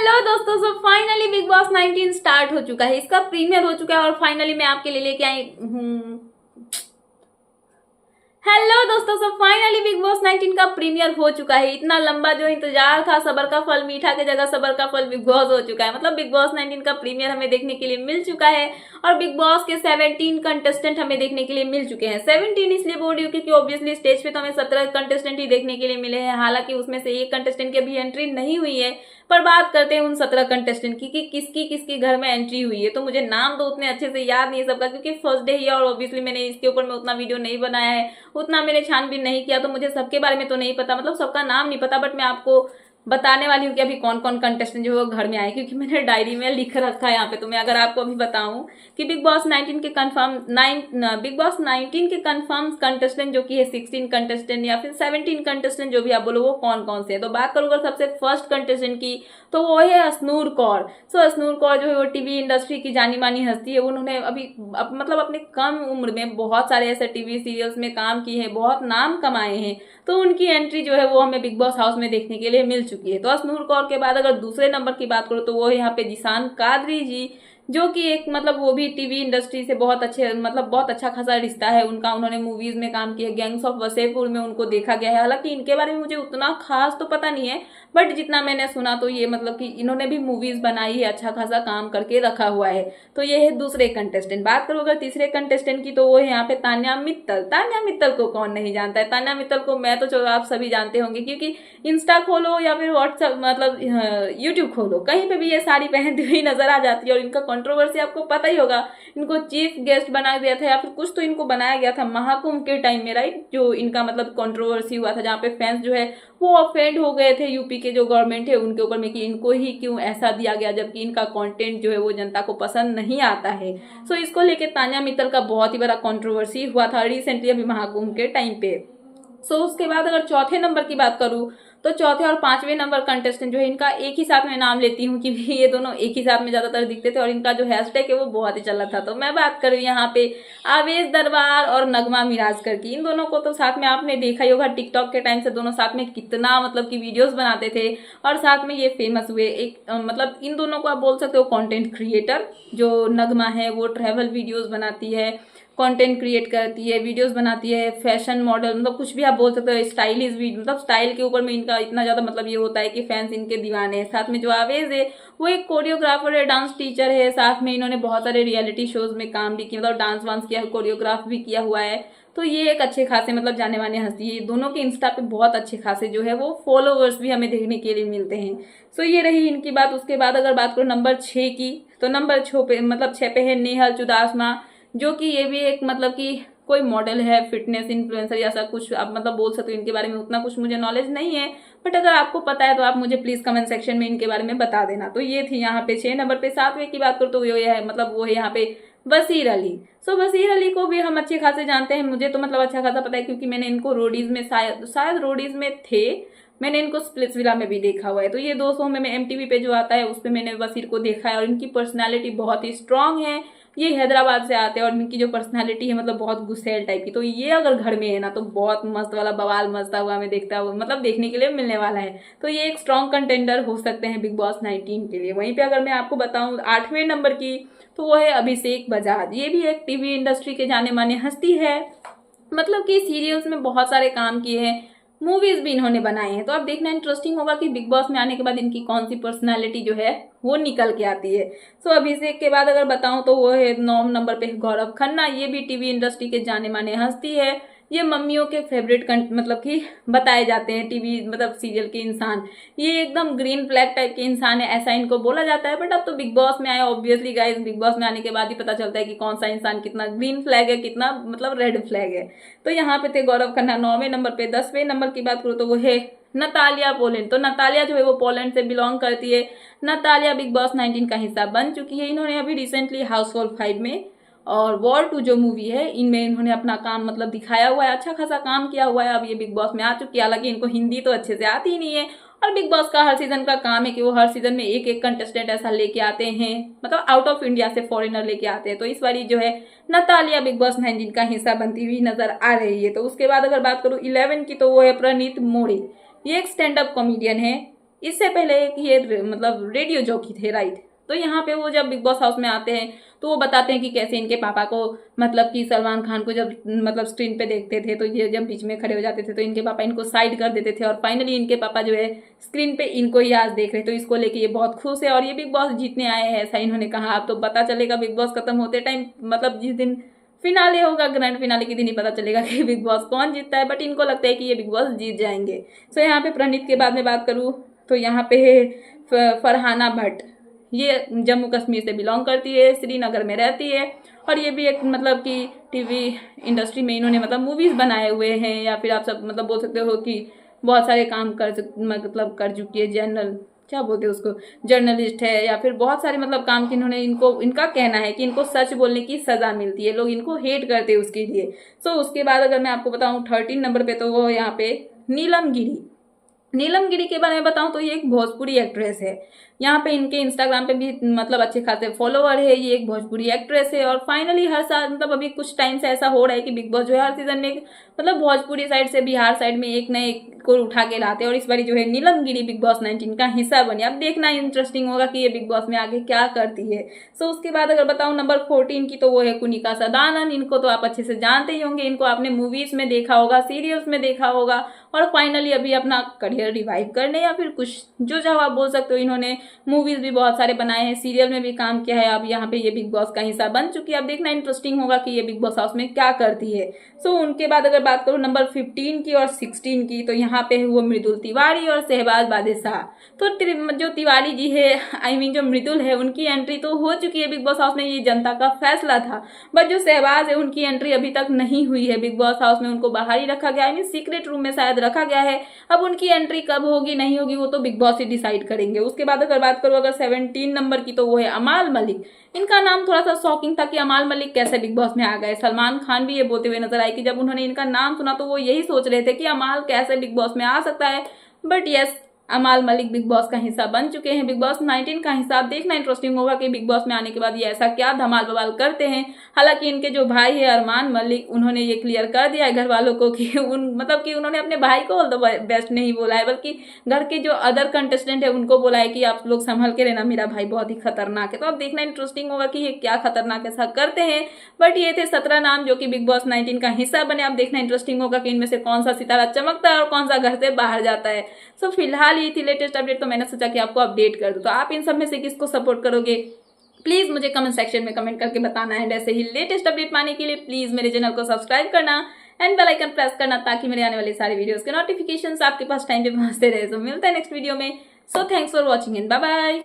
Hello दोस्तों, so finally big boss 19 start हो चुका है। इसका प्रीमियर हो चुका है और फाइनली मैं आपके लिए लेके आई हूँ। हेलो दोस्तों, सब फाइनली बिग बॉस 19 का प्रीमियर हो चुका है। इतना लंबा जो इंतजार था, सबर का फल मीठा की जगह सबर का फल बिग बॉस हो चुका है। मतलब बिग बॉस 19 का प्रीमियर हमें देखने के लिए मिल चुका है और बिग बॉस के 17 कंटेस्टेंट हमें देखने के लिए मिल चुके हैं। 17 इसलिए बोल रही हूँ क्योंकि ऑब्वियसली स्टेज पे तो हमें 17 कंटेस्टेंट ही देखने के लिए मिले हैं। हालांकि उसमें से एक कंटेस्टेंट की अभी एंट्री नहीं हुई है, पर बात करते हैं उन 17 कंटेस्टेंट की कि किसकी किसकी घर में एंट्री हुई है। तो मुझे नाम तो उतने अच्छे से याद नहीं है सबका, क्योंकि फर्स्ट डे ही और ऑब्वियसली मैंने इसके ऊपर में उतना वीडियो नहीं बनाया है, उतना मैंने छानबीन नहीं किया, तो मुझे सबके बारे में तो नहीं पता, मतलब सबका नाम नहीं पता। बट मैं आपको बताने वाली हूँ कि अभी कौन कौन कंटेस्टेंट जो है घर में आए, क्योंकि मैंने डायरी में लिख रखा है यहाँ पे। तो मैं अगर आपको अभी बताऊं कि बिग बॉस 19 के कंफर्म कंटेस्टेंट जो कि है 16 कंटेस्टेंट या फिर 17 कंटेस्टेंट जो भी आप बोलो, वो कौन कौन से है। तो बात करूंगा सबसे फर्स्ट कंटेस्टेंट की, तो वो है अश्नूर कौर। सो अश्नूर कौर जो है वो टीवी इंडस्ट्री की जानी मानी हस्ती है। उन्होंने अभी मतलब अपने कम उम्र में बहुत सारे ऐसे टीवी सीरियल्स में काम किए हैं, बहुत नाम कमाए हैं। तो उनकी एंट्री जो है वो हमें बिग बॉस हाउस में देखने के लिए मिल चुकी है। तो अश्नूर कौर के बाद अगर दूसरे नंबर की बात करो तो वो यहाँ पे जिशान कादरी जी, जो कि एक मतलब वो भी टीवी इंडस्ट्री से बहुत अच्छे, मतलब बहुत अच्छा खासा रिश्ता है उनका। उन्होंने मूवीज में काम किया, गैंग्स ऑफ वसेपुर में उनको देखा गया है। हालांकि इनके बारे में मुझे उतना खास तो पता नहीं है, बट जितना मैंने सुना तो ये मतलब कि इन्होंने भी मूवीज बनाई है, अच्छा खासा काम करके रखा हुआ है। तो ये है दूसरे कंटेस्टेंट। बात करूँ अगर तीसरे कंटेस्टेंट की, तो वो है यहाँ पे तान्या मित्तल। तान्या मित्तल को कौन नहीं जानता है। तान्या मित्तल को मैं तो चलो आप सभी जानते होंगे, क्योंकि इंस्टा खोलो या फिर व्हाट्सएप मतलब यूट्यूब खोलो, कहीं पे भी ये साड़ी पहनती हुई नजर आ जाती है। और इनका कंट्रोवर्सी आपको पता ही होगा, इनको चीफ गेस्ट बना दिया था या फिर कुछ तो इनको बनाया गया था महाकुंभ के टाइम में, राइट। जो इनका मतलब कंट्रोवर्सी हुआ था, जहाँ पे फैंस जो है वो ऑफेंड हो गए थे यूपी के जो गवर्नमेंट है उनके ऊपर में, कि इनको ही क्यों ऐसा दिया गया, जबकि इनका कंटेंट जो है वो जनता को पसंद नहीं आता है। सो इसको लेके तान्या मित्तल का बहुत ही बड़ा कंट्रोवर्सी हुआ था रिसेंटली अभी महाकुंभ के टाइम पे। सो उसके बाद अगर चौथे नंबर की बात करूं, तो चौथे और पांचवें नंबर कंटेस्टेंट जो है इनका एक ही साथ में नाम लेती हूँ, क्योंकि ये दोनों एक ही साथ में ज्यादातर दिखते थे और इनका जो हैशटैग है वो बहुत ही चला था। तो मैं बात करूँ यहाँ पे आवेश दरबार और नगमा मिराजकर की। इन दोनों को तो साथ में आपने देखा ही होगा, टिकटॉक के टाइम से दोनों साथ में कितना मतलब कि वीडियोस बनाते थे और साथ में ये फेमस हुए। एक मतलब इन दोनों को आप बोल सकते हो कंटेंट क्रिएटर। जो नगमा है वो ट्रैवल वीडियोस बनाती है, कंटेंट क्रिएट करती है, वीडियोस बनाती है, फैशन मॉडल, मतलब कुछ भी आप बोल सकते हो, स्टाइलिश भी, मतलब स्टाइल के ऊपर में इनका इतना ज्यादा मतलब ये होता है कि फैंस इनके दीवाने हैं। साथ में जो आवेज है वो एक कोरियोग्राफर है, डांस टीचर है। साथ में इन्होंने बहुत सारे रियलिटी शोज में काम भी किया, मतलब डांस वांस किया, कोरियोग्राफ भी किया हुआ है। तो ये एक अच्छे खासे मतलब जाने माने हस्ती है। दोनों के इंस्टा पे बहुत अच्छे खासे जो है वो फॉलोवर्स भी हमें देखने के लिए मिलते हैं। सो ये रही इनकी बात। उसके बाद अगर बात करो नंबर 6 की, तो नंबर 6 पे मतलब 6 पे है नेहल चुदासमा, जो कि ये भी एक मतलब कि कोई मॉडल है, फिटनेस इन्फ्लुएंसर या ऐसा कुछ आप मतलब बोल सकते हो। इनके बारे में उतना कुछ मुझे नॉलेज नहीं है, बट अगर आपको पता है तो आप मुझे प्लीज कमेंट सेक्शन में इनके बारे में बता देना। तो ये थी यहाँ पे 6 नंबर पे। 7वें की बात करो तो ये है मतलब वो है यहाँ पे वसीर अली। सो वसीर अली को भी हम अच्छे खासे जानते हैं। मुझे तो मतलब अच्छा खासा पता है, क्योंकि मैंने इनको रोडीज में शायद रोडीज में थे, मैंने इनको स्प्लिट्सविला में भी देखा हुआ है। तो ये 2 शो में एमटीवी पे जो आता है उस पर मैंने वसीर को देखा है और इनकी पर्सनैलिटी बहुत ही स्ट्रांग है। ये हैदराबाद से आते हैं और इनकी जो पर्सनैलिटी है मतलब बहुत गुस्सेल टाइप की। तो ये अगर घर में है ना तो बहुत मस्त वाला बवाल मचता हुआ हमें देखता हुआ मतलब देखने के लिए मिलने वाला है। तो ये एक स्ट्रॉन्ग कंटेंडर हो सकते हैं बिग बॉस 19 के लिए। वहीं पे अगर मैं आपको बताऊं 8वें नंबर की, तो वो है अभिषेक बजाज। ये भी एक टीवी इंडस्ट्री के जाने माने हस्ती है, मतलब कि सीरियल्स में बहुत सारे काम किए हैं, मूवीज भी इन्होंने बनाए हैं। तो अब देखना इंटरेस्टिंग होगा कि बिग बॉस में आने के बाद इनकी कौन सी पर्सनालिटी जो है वो निकल के आती है। सो अभिषेक के बाद अगर बताऊं तो वो है 9 नंबर पे गौरव खन्ना। ये भी टीवी इंडस्ट्री के जाने माने हस्ती है। ये मम्मियों के फेवरेट मतलब कि बताए जाते हैं टीवी मतलब सीरियल के इंसान। ये एकदम ग्रीन फ्लैग टाइप के इंसान है, ऐसा इनको बोला जाता है। बट अब तो बिग बॉस में आए, ऑब्वियसली गाइस बिग बॉस में आने के बाद ही पता चलता है कि कौन सा इंसान कितना ग्रीन फ्लैग है, कितना मतलब रेड फ्लैग है। तो यहाँ पे थे गौरव खन्ना 9वें नंबर पे। 10वें नंबर की बात करूँ तो वो है नतालिया पोलैंड। तो नतालिया जो है वो पोलैंड से बिलोंग करती है। नतालिया बिग बॉस 19 का हिस्सा बन चुकी है। इन्होंने अभी रिसेंटली हाउसफुल 5 में और वॉर 2 जो मूवी है इनमें इन्होंने अपना काम मतलब दिखाया हुआ है, अच्छा खासा काम किया हुआ है। अब ये बिग बॉस में आ चुकी है। हालांकि इनको हिंदी तो अच्छे से आती ही नहीं है, और बिग बॉस का हर सीजन का काम है कि वो हर सीजन में एक एक कंटेस्टेंट ऐसा लेके आते हैं, मतलब आउट ऑफ इंडिया से फॉरेनर लेके आते हैं। तो इस बारी जो है नतालिया बिग बॉस 19 का हिस्सा बनती हुई नजर आ रही है। तो उसके बाद अगर बात करूं 11 की, तो वो है प्रणीत मोरे। ये एक स्टैंड अप कॉमेडियन है। इससे पहले एक ये मतलब रेडियो जॉकी थे, राइट। तो यहाँ पे वो जब बिग बॉस हाउस में आते हैं तो वो बताते हैं कि कैसे इनके पापा को मतलब कि सलमान खान को जब मतलब स्क्रीन पे देखते थे तो ये जब बीच में खड़े हो जाते थे तो इनके पापा इनको साइड कर देते थे, और फाइनली इनके पापा जो है स्क्रीन पे इनको ही आज देख रहे, तो इसको लेके ये बहुत खुश है और ये बिग बॉस जीतने आए हैं, ऐसा इन्होंने कहा। अब तो पता चलेगा बिग बॉस खत्म होते टाइम, मतलब जिस दिन फिनाले होगा, ग्रैंड फिनाले के दिन ही पता चलेगा कि बिग बॉस कौन जीतता है, बट इनको लगता है कि ये बिग बॉस जीत जाएंगे। सो यहाँ पे प्रणीत के बाद में बात करूँ तो यहाँ पे फरहाना भट्ट, ये जम्मू कश्मीर से बिलोंग करती है, श्रीनगर में रहती है, और ये भी एक मतलब कि टीवी इंडस्ट्री में इन्होंने मतलब मूवीज़ बनाए हुए हैं, या फिर आप सब मतलब बोल सकते हो कि बहुत सारे काम मतलब कर चुकी है, जनरल क्या बोलते हैं उसको, जर्नलिस्ट है, या फिर बहुत सारे मतलब काम की इन्होंने, इनका कहना है कि इनको सच बोलने की सज़ा मिलती है, लोग इनको हेट करते हैं उसके लिए। सो उसके बाद अगर मैं आपको बताऊँ 13 नंबर पे, तो वो यहाँ पे नीलम गिरी। नीलम गिरी के बारे में बताऊं तो ये एक भोजपुरी एक्ट्रेस है। यहाँ पे इनके इंस्टाग्राम पे भी मतलब अच्छे खासे फॉलोवर है, ये एक भोजपुरी एक्ट्रेस है, और फाइनली हर साल मतलब अभी कुछ टाइम से ऐसा हो रहा है कि बिग बॉस जो है हर सीजन में मतलब भोजपुरी साइड से बिहार साइड में एक न एक को उठा के लाते हैं, और इस बारी जो है नीलम गिरी बिग बॉस 19 का हिस्सा बनी। अब देखना इंटरेस्टिंग होगा कि ये बिग बॉस में आगे क्या करती है। सो उसके बाद अगर बताऊं नंबर 14 की, तो वो है कुनिका सदानंद। इनको तो आप अच्छे से जानते ही होंगे, इनको आपने मूवीज में देखा होगा, सीरियल्स में देखा होगा, और फाइनली अभी अपना करियर रिवाइव करने या फिर कुछ जो आप बोल सकते हो, इन्होंने मूवीज भी बहुत सारे बनाए हैं, सीरियल में भी काम किया है, अब यहाँ पे ये बिग बॉस का हिस्सा बन चुकी है। अब देखना इंटरेस्टिंग होगा कि ये बिग बॉस हाउस में क्या करती है। सो उनके बाद अगर बात करूँ नंबर 15 की और 16 की, तो यहाँ पे है वो मृदुल तिवारी और शहबाज बादशाह। तो जो तिवारी जी है, जो मृदुल है, उनकी एंट्री तो हो चुकी है बिग बॉस हाउस में, ये जनता का फैसला था, बट जो शहबाज है उनकी एंट्री अभी तक नहीं हुई है बिग बॉस हाउस में, उनको बाहर ही रखा गया है, सीक्रेट रूम में शायद रखा गया है। अब उनकी एंट्री कब होगी नहीं होगी वो तो बिग बॉस ही डिसाइड करेंगे। उसके बाद अगर बात करूँ अगर 17 नंबर की, तो वो है अमाल मलिक। इनका नाम थोड़ा सा शॉकिंग था कि अमाल मलिक कैसे बिग बॉस में आ गए। सलमान खान भी ये बोलते हुए नजर आए कि जब उन्होंने इनका नाम सुना तो वो यही सोच रहे थे कि अमाल कैसे बिग बॉस में आ सकता है, बट यस, अमाल मलिक बिग बॉस का हिस्सा बन चुके हैं, बिग बॉस 19 का हिस्सा। अब देखना इंटरेस्टिंग होगा कि बिग बॉस में आने के बाद ये ऐसा क्या धमाल बवाल करते हैं। हालांकि इनके जो भाई है अरमान मलिक, उन्होंने ये क्लियर कर दिया है घर वालों को कि कि उन्होंने अपने भाई को ऑल द बेस्ट नहीं बोला है, बल्कि घर के जो अदर कंटेस्टेंट है उनको बोला है कि आप लोग संभल के रहना, मेरा भाई बहुत ही खतरनाक है। तो अब देखना इंटरेस्टिंग होगा कि ये क्या खतरनाक ऐसा करते हैं। बट ये थे 17 नाम जो कि बिग बॉस 19 का हिस्सा बने। अब देखना इंटरेस्टिंग होगा कि इनमें से कौन सा सितारा चमकता है और कौन सा घर से बाहर जाता है। सो फिलहाल ये थी लेटेस्ट अपडेट, तो मैंने सोचा कि आपको अपडेट कर दूं। तो आप इन सब में से किसको सपोर्ट करोगे, प्लीज मुझे कमेंट सेक्शन में कमेंट करके बताना है। ऐसे ही लेटेस्ट अपडेट पाने के लिए प्लीज मेरे चैनल को सब्सक्राइब करना एंड बेल आइकन प्रेस करना, ताकि मेरे आने वाले सारे वीडियोस के नोटिफिकेशंस आपके पास टाइम पे पहुंचते रहे। तो मिलता है नेक्स्ट वीडियो में। So thanks for watching and bye bye.